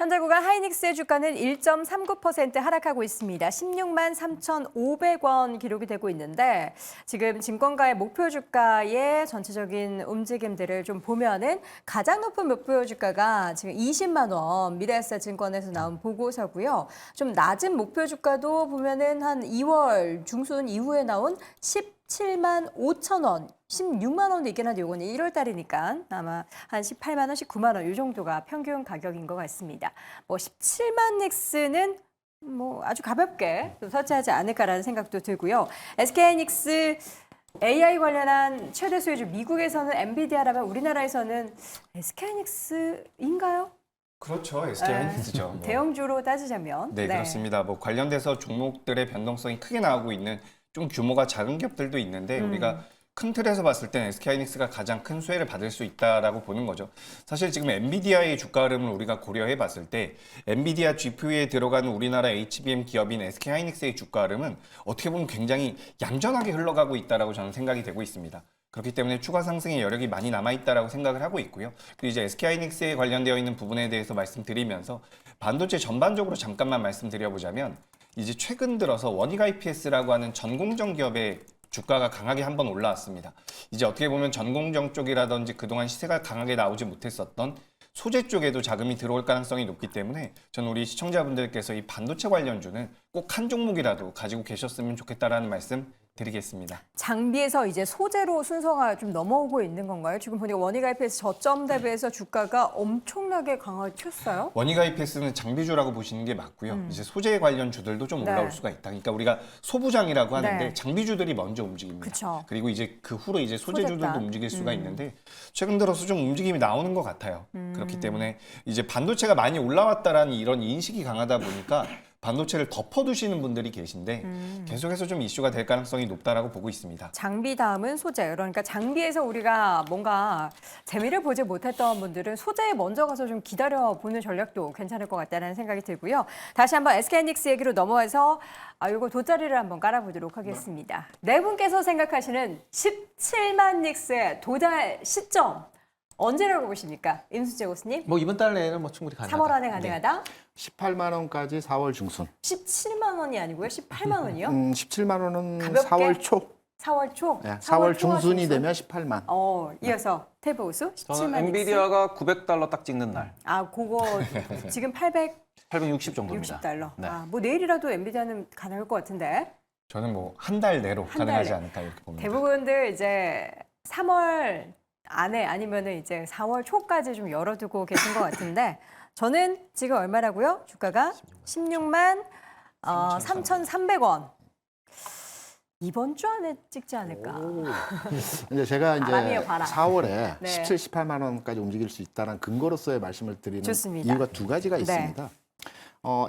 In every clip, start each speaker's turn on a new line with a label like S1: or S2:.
S1: 현재 구간 하이닉스의 주가는 1.39% 하락하고 있습니다. 16만 3,500원 기록이 되고 있는데 지금 증권가의 목표 주가의 전체적인 움직임들을 좀 보면은 가장 높은 목표 주가가 지금 20만 원 미래에셋증권에서 나온 보고서고요. 좀 낮은 목표 주가도 보면은 한 2월 중순 이후에 나온 17만 5천 원, 16만 원도 있긴 한데 이거는 1월 달이니까 아마 한 18만 원, 19만 원 이 정도가 평균 가격인 것 같습니다. 뭐 17만 닉스는 뭐 아주 가볍게 좀 설치하지 않을까라는 생각도 들고요. SK하이닉스 AI 관련한 최대 수혜주 미국에서는 엔비디아라면 우리나라에서는 SK하이닉스인가요?
S2: 그렇죠. SK하이닉스죠. 뭐.
S1: 대형주로 따지자면.
S2: 네, 그렇습니다. 뭐 관련돼서 종목들의 변동성이 크게 나오고 있는 좀 규모가 작은 기업들도 있는데 우리가 큰 틀에서 봤을 땐 SK하이닉스가 가장 큰 수혜를 받을 수 있다라고 보는 거죠. 사실 지금 엔비디아의 주가 흐름을 우리가 고려해 봤을 때 엔비디아 GPU에 들어가는 우리나라 HBM 기업인 SK하이닉스의 주가 흐름은 어떻게 보면 굉장히 얌전하게 흘러가고 있다라고 저는 생각이 되고 있습니다. 그렇기 때문에 추가 상승의 여력이 많이 남아있다라고 생각을 하고 있고요. 그리고 이제 SK하이닉스에 관련되어 있는 부분에 대해서 말씀드리면서 반도체 전반적으로 잠깐만 말씀드려보자면 이제 최근 들어서 원익 IPS라고 하는 전공정 기업의 주가가 강하게 한번 올라왔습니다. 이제 어떻게 보면 전공정 쪽이라든지 그동안 시세가 강하게 나오지 못했었던 소재 쪽에도 자금이 들어올 가능성이 높기 때문에 저는 우리 시청자분들께서 이 반도체 관련주는 꼭 한 종목이라도 가지고 계셨으면 좋겠다라는 말씀 드리겠습니다.
S1: 장비에서 이제 소재로 순서가 좀 넘어오고 있는 건가요? 지금 보니까 원익 IPS 저점 대비해서 주가가 엄청나게 강하게 튀었어요.
S2: 원익 IPS는 장비주라고 보시는 게 맞고요. 이제 소재 관련 주들도 좀 올라올 수가 있다. 그러니까 우리가 소부장이라고 하는데 장비주들이 먼저 움직입니다.
S1: 그쵸.
S2: 그리고 이제 그 후로 이제 소재주들도
S1: 소재단.
S2: 움직일 수가 있는데 최근 들어서 좀 움직임이 나오는 것 같아요. 그렇기 때문에 이제 반도체가 많이 올라왔다라는 이런 인식이 강하다 보니까 반도체를 덮어두시는 분들이 계신데 계속해서 좀 이슈가 될 가능성이 높다라고 보고 있습니다.
S1: 장비 다음은 소재. 그러니까 장비에서 우리가 뭔가 재미를 보지 못했던 분들은 소재에 먼저 가서 좀 기다려보는 전략도 괜찮을 것 같다는 생각이 들고요. 다시 한번 SK하이닉스 얘기로 넘어와서 이거 돗자리를 한번 깔아보도록 하겠습니다. 네 분께서 생각하시는 17만 닉스의 도달 시점. 언제라고 보십니까? 임수재 교수님?
S3: 뭐 이번 달 내에는 뭐 충분히 가능하다.
S1: 3월 안에 가능하다?
S4: 18만 원까지 4월 중순.
S1: 17만 원이 아니고요. 18만 원이요?
S4: 17만 원은
S1: 가볍게?
S4: 4월 초.
S1: 4월 초?
S4: 네, 4월
S1: 초와
S4: 중순이
S1: 중순?
S4: 되면 18만.
S1: 이어서 태보우수 17만
S3: 저는
S1: 닉스.
S3: 엔비디아가 900달러 딱 찍는 날,
S1: 그거 지금 860
S3: 860 정도입니다.
S1: 달러.
S3: 네.
S1: 뭐 내일이라도 엔비디아는 가능할 것 같은데.
S2: 저는 뭐 한 달 내로
S1: 한
S2: 가능하지
S1: 달
S2: 않을까 이렇게 봅니다.
S1: 대부분들 이제 3월 안에 아니면은 이제 4월 초까지 좀 열어두고 계신 것 같은데 저는 지금 얼마라고요? 주가가 16만 3,300원. 이번 주 안에 찍지 않을까?
S4: 이제 제가
S1: 바람이에요,
S4: 이제
S1: 바람.
S4: 4월에
S1: 네.
S4: 17, 18만 원까지 움직일 수 있다는 근거로서의 말씀을 드리는
S1: 좋습니다.
S4: 이유가 두 가지가
S1: 네.
S4: 있습니다.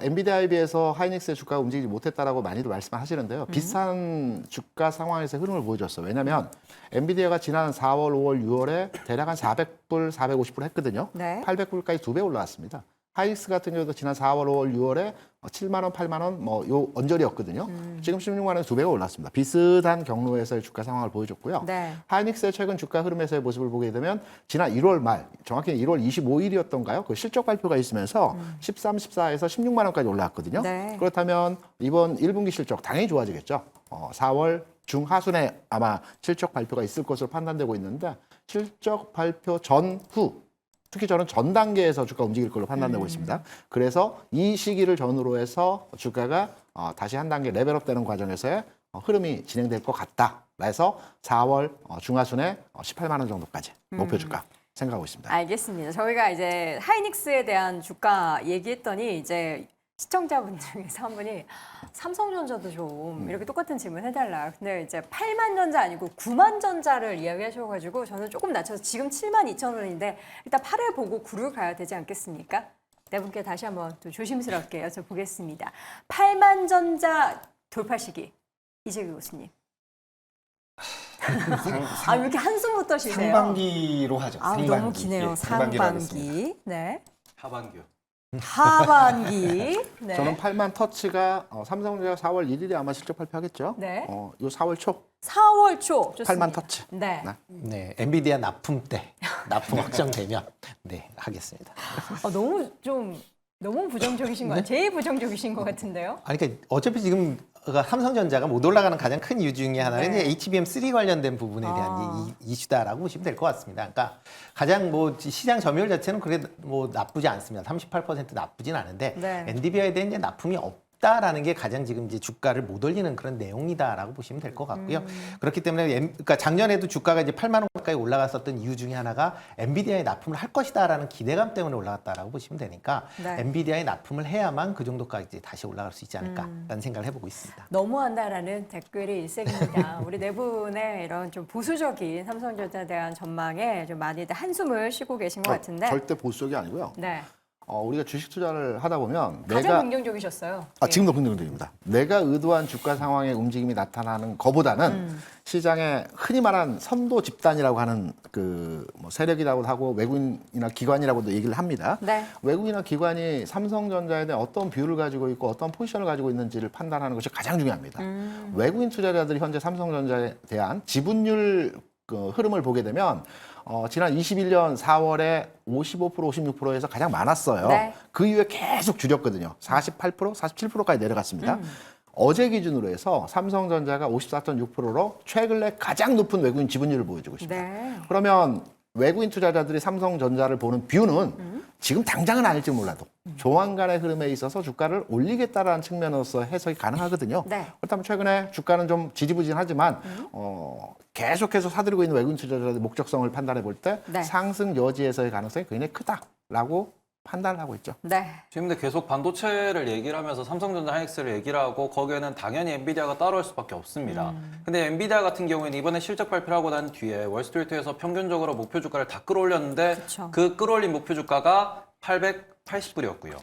S4: 엔비디아에 비해서 하이닉스의 주가가 움직이지 못했다라고 많이들 말씀하시는데요. 비슷한 주가 상황에서 흐름을 보여줬어요. 왜냐하면 엔비디아가 지난 4월, 5월, 6월에 대략 한 400불, 450불 했거든요.
S1: 네.
S4: 800불까지 2배 올라왔습니다. 하이닉스 같은 경우도 지난 4월, 5월, 6월에 7만 원, 8만 원 뭐 요 언저리였거든요. 지금 16만 원에 2배가 올랐습니다. 비슷한 경로에서의 주가 상황을 보여줬고요.
S1: 네.
S4: 하이닉스의 최근 주가 흐름에서의 모습을 보게 되면 지난 1월 말, 정확히 1월 25일이었던가요? 그 실적 발표가 있으면서 13, 14에서 16만 원까지 올라왔거든요.
S1: 네.
S4: 그렇다면 이번 1분기 실적 당연히 좋아지겠죠. 4월 중하순에 아마 실적 발표가 있을 것으로 판단되고 있는데 실적 발표 전후 특히 저는 전 단계에서 주가 움직일 걸로 판단되고 있습니다. 그래서 이 시기를 전후로 해서 주가가 다시 한 단계 레벨업되는 과정에서의 흐름이 진행될 것 같다. 그래서 4월 중하순에 18만 원 정도까지 목표 주가 생각하고 있습니다.
S1: 알겠습니다. 저희가 이제 하이닉스에 대한 주가 얘기했더니 이제 시청자분 중에서 한 분이 삼성전자도 좀 이렇게 똑같은 질문 해달라. 근데 이제 8만 전자 아니고 9만 전자를 이야기하셔가지고 저는 조금 낮춰서 지금 7만 2천 원인데 일단 8을 보고 9를 가야 되지 않겠습니까? 네 분께 다시 한번 또 조심스럽게 여쭤보겠습니다. 8만 전자 돌파 시기 이재규 교수님. 왜 이렇게 한숨 못 쉬세요?
S2: 상반기로 하죠. 상반기.
S1: 너무 기네요.
S2: 예, 상반기로 하겠습니다.
S1: 상반기. 네.
S3: 하반기요.
S1: 하반기. 네.
S4: 저는 8만 터치가 삼성전자 4월 1일에 아마 실적 발표하겠죠.
S1: 네.
S4: 요 4월 초
S1: 4월 초. 좋습니다.
S4: 8만 터치.
S1: 네.
S3: 네, 엔비디아 납품 때 납품 확정되면 네 하겠습니다.
S1: 너무 좀 너무 부정적이신 거 같아요. 제일 부정적이신 것 같은데요.
S3: 아니, 그러니까 어차피 지금 삼성전자가 못 올라가는 가장 큰 이유 중에 하나는
S1: 네.
S3: 이제 HBM3 관련된 부분에 대한 이슈다라고 보시면 될 것 같습니다. 그러니까 가장 뭐 시장 점유율 자체는 그래도 뭐 나쁘지 않습니다. 38% 나쁘진 않은데
S1: 네.
S3: 엔비디아에 대한 이제 납품이 없다라는 게 가장 지금 이제 주가를 못 올리는 그런 내용이다라고 보시면 될 것 같고요. 그렇기 때문에 그러니까 작년에도 주가가 이제 8만 원 가까이 올라갔었던 이유 중에 하나가 엔비디아에 납품을 할 것이다라는 기대감 때문에 올라갔다라고 보시면 되니까
S1: 네.
S3: 엔비디아에 납품을 해야만 그 정도까지 다시 올라갈 수 있지 않을까라는 생각을 해보고 있습니다.
S1: 너무한다라는 댓글이 일색입니다. 우리 네 분의 이런 좀 보수적인 삼성전자에 대한 전망에 좀 많이들 한숨을 쉬고 계신 것 같은데.
S4: 절대 보수적이 아니고요.
S1: 네.
S4: 우리가 주식 투자를 하다 보면
S1: 가장 긍정적이셨어요. 예.
S4: 지금도 긍정적입니다. 내가 의도한 주가 상황의 움직임이 나타나는 것보다는 시장에 흔히 말하는 선도 집단이라고 하는 뭐 세력이라고도 하고 외국인이나 기관이라고도 얘기를 합니다.
S1: 네.
S4: 외국인이나 기관이 삼성전자에 대한 어떤 비율을 가지고 있고 어떤 포지션을 가지고 있는지를 판단하는 것이 가장 중요합니다. 외국인 투자자들이 현재 삼성전자에 대한 지분율 흐름을 보게 되면 지난 21년 4월에 55%, 56%에서 가장 많았어요.
S1: 네.
S4: 그 이후에 계속 줄였거든요. 48%, 47%까지 내려갔습니다. 어제 기준으로 해서 삼성전자가 54.6%로 최근에 가장 높은 외국인 지분율을 보여주고 있습니다.
S1: 네.
S4: 그러면 외국인 투자자들이 삼성전자를 보는 뷰는 지금 당장은 아닐지 몰라도 조만간의 흐름에 있어서 주가를 올리겠다라는 측면으로서 해석이 가능하거든요.
S1: 네.
S4: 그렇다면 최근에 주가는 좀 지지부진하지만 계속해서 사들이고 있는 외국인 투자자들의 목적성을 판단해 볼 때
S1: 네.
S4: 상승 여지에서의 가능성이 굉장히 크다라고 판단을 하고 있죠.
S1: 네.
S3: 지금 근데 계속 반도체를 얘기를 하면서 삼성전자 하이닉스를 얘기를 하고 거기에는 당연히 엔비디아가 따라올 수밖에 없습니다. 근데 엔비디아 같은 경우에는 이번에 실적 발표를 하고 난 뒤에 월스트리트에서 평균적으로 목표 주가를 다 끌어올렸는데
S1: 그쵸.
S3: 그 끌어올린 목표 주가가 880불이었고요.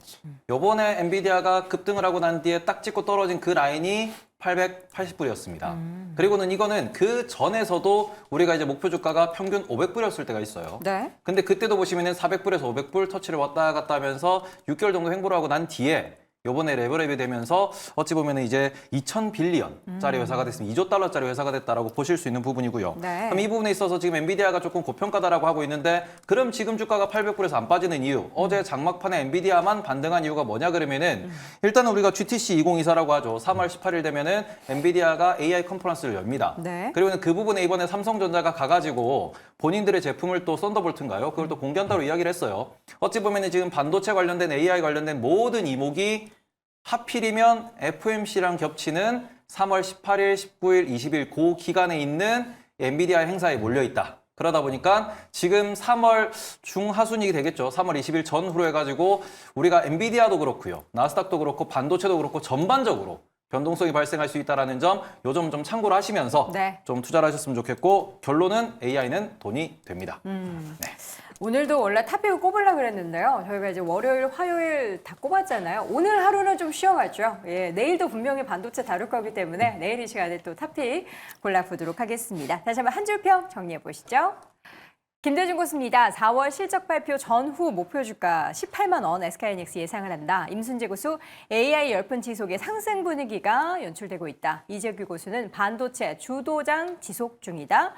S3: 요번에 엔비디아가 급등을 하고 난 뒤에 딱 찍고 떨어진 그 라인이 880불이었습니다. 그리고는 이거는 그 전에서도 우리가 이제 목표 주가가 평균 500불이었을 때가 있어요.
S1: 네.
S3: 근데 그때도 보시면은 400불에서 500불 터치를 왔다 갔다 하면서 6개월 정도 횡보를 하고 난 뒤에 요번에 레버랩이 되면서 어찌 보면은 이제 2000빌리언짜리 회사가 됐으면 2조 달러짜리 회사가 됐다라고 보실 수 있는 부분이고요.
S1: 네.
S3: 그럼 이 부분에 있어서 지금 엔비디아가 조금 고평가다라고 하고 있는데 그럼 지금 주가가 800불에서 안 빠지는 이유 어제 장막판에 엔비디아만 반등한 이유가 뭐냐 그러면은 일단은 우리가 GTC 2024라고 하죠. 3월 18일 되면은 엔비디아가 AI 컨퍼런스를 엽니다.
S1: 네.
S3: 그리고는 그 부분에 이번에 삼성전자가 가가지고 본인들의 제품을 또 썬더볼트인가요? 그걸 또 공개한다고 이야기를 했어요. 어찌 보면은 지금 반도체 관련된 AI 관련된 모든 이목이 하필이면 FOMC랑 겹치는 3월 18일, 19일, 20일 그 기간에 있는 엔비디아 행사에 몰려있다. 그러다 보니까 지금 3월 중하순이 되겠죠. 3월 20일 전후로 해가지고 우리가 엔비디아도 그렇고요. 나스닥도 그렇고 반도체도 그렇고 전반적으로 변동성이 발생할 수 있다는 점, 요 점 좀 참고를 하시면서
S1: 네.
S3: 좀 투자를 하셨으면 좋겠고 결론은 AI는 돈이 됩니다.
S1: 오늘도 원래 탑픽을 꼽으려고 그랬는데요. 저희가 이제 월요일, 화요일 다 꼽았잖아요. 오늘 하루는 좀 쉬어가죠. 예, 내일도 분명히 반도체 다룰 거기 때문에 내일 이 시간에 또 탑픽 골라보도록 하겠습니다. 다시 한번 한 줄평 정리해 보시죠. 김대중 고수입니다. 4월 실적 발표 전후 목표 주가 18만 원 SK하이닉스 예상을 한다. 임순재 고수 AI 열풍 지속의 상승 분위기가 연출되고 있다. 이재규 고수는 반도체 주도장 지속 중이다.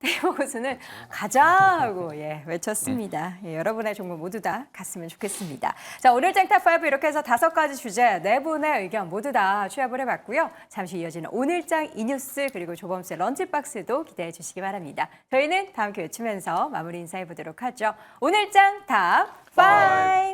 S1: 테이머 고수는 가자 하고 외쳤습니다. 여러분의 종목 모두 다 갔으면 좋겠습니다. 자, 오늘 짱탑5 이렇게 해서 5가지 주제 4분의 의견 모두 다 취합을 해봤고요. 잠시 이어지는 오늘장 이뉴스 그리고 조범수의 런치박스도 기대해 주시기 바랍니다. 저희는 다음 기회 외치면서 마무리 인사해 보도록 하죠. 오늘장 탑5!